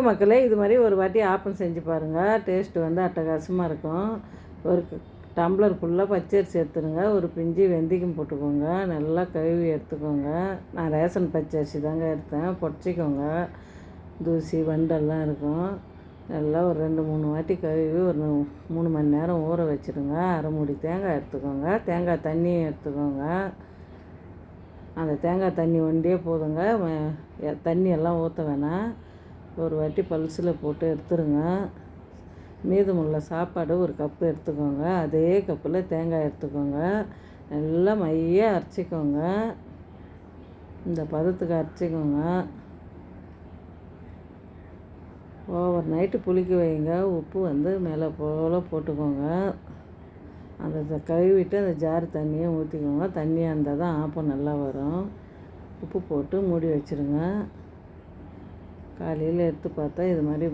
மக்களே, இது மாதிரி ஒரு வாட்டி ஆப்பம் செஞ்சு பாருங்கள். டேஸ்ட்டு வந்து அட்டகாசமாக இருக்கும். ஒரு டம்ளர் ஃபுல்லாக பச்சரிசி எடுத்துடுங்க. ஒரு பிஞ்சு வெந்தயம் போட்டுக்கோங்க. நல்லா கழுவி எடுத்துக்கோங்க. நான் ரேஷன் பச்சரிசி தாங்க எடுத்தேன். பொடிச்சிக்கோங்க. தூசி வண்டெல்லாம் இருக்கும். நல்லா ஒரு 2-3 வாட்டி கழுவி ஒரு 3 மணி நேரம் ஊற வச்சுடுங்க. அரை மூடி தேங்காய் எடுத்துக்கோங்க. தேங்காய் தண்ணியும் எடுத்துக்கோங்க. அந்த தேங்காய் தண்ணி ஒண்டியே போதுங்க. தண்ணி எல்லாம் ஊற்ற வேணாம். ஒரு வாட்டி பல்சில் போட்டு எடுத்துருங்க. மீதமுள்ள சாப்பாடு ஒரு கப்பு எடுத்துக்கோங்க. அதே கப்பில் தேங்காய் எடுத்துக்கோங்க. நல்லா மையாக அரைச்சிக்கோங்க. இந்த பதத்துக்கு அரைச்சிக்கோங்க. ஓவர் நைட்டு புளிக்க வைங்க. உப்பு வந்து மேலே போல் போட்டுக்கோங்க. அந்த கழுவிட்டு அந்த ஜார் தண்ணியை ஊற்றிக்கோங்க. தண்ணியாக இருந்தால் தான் ஆப்பம் நல்லா வரும். உப்பு போட்டு மூடி வச்சுருங்க. காலையில் எடுத்து பார்த்தா இது மாதிரி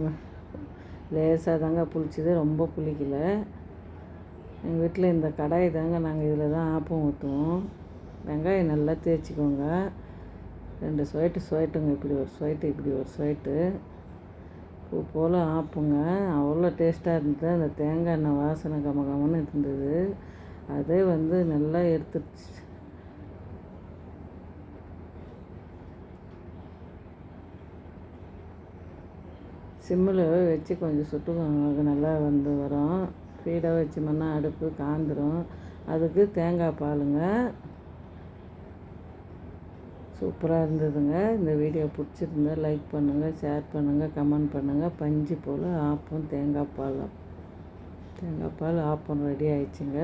லேசாக தாங்க புளிச்சிது, ரொம்ப புளிக்கலை. எங்கள் வீட்டில் இந்த கடாய் தாங்க நாங்கள் இதில் தான் ஆப்பம் ஊற்றுவோம். வெங்காயம் நல்லா தேய்ச்சிக்கோங்க. 2 ஸ்வைட்டுங்க. இப்படி ஒரு ஸ்வைட்டு, இப்படி ஒரு ஸ்வைட்டு. பூ போல் ஆப்புங்க. அவ்வளோ டேஸ்ட்டாக இருந்தது. அந்த தேங்காய் எண்ணெய் வாசனை கமகமன்னு இருந்தது. அதே வந்து நல்லா எடுத்துடுச்சு. சிம்மில் வச்சு கொஞ்சம் சுட்டுக்கோங்க. அது நல்லா வந்து வரும். ஸ்பீடாக வச்சோம்னா அடுப்பு காந்துடும். அதுக்கு தேங்காய் பாலுங்க. சூப்பராக இருந்ததுங்க. இந்த வீடியோ பிடிச்சிருந்தா லைக் பண்ணுங்கள், ஷேர் பண்ணுங்கள், கமெண்ட் பண்ணுங்கள். பஞ்சு போல் ஆப்பம் தேங்காய் பால் ஆப்பம் ரெடி ஆயிடுச்சுங்க.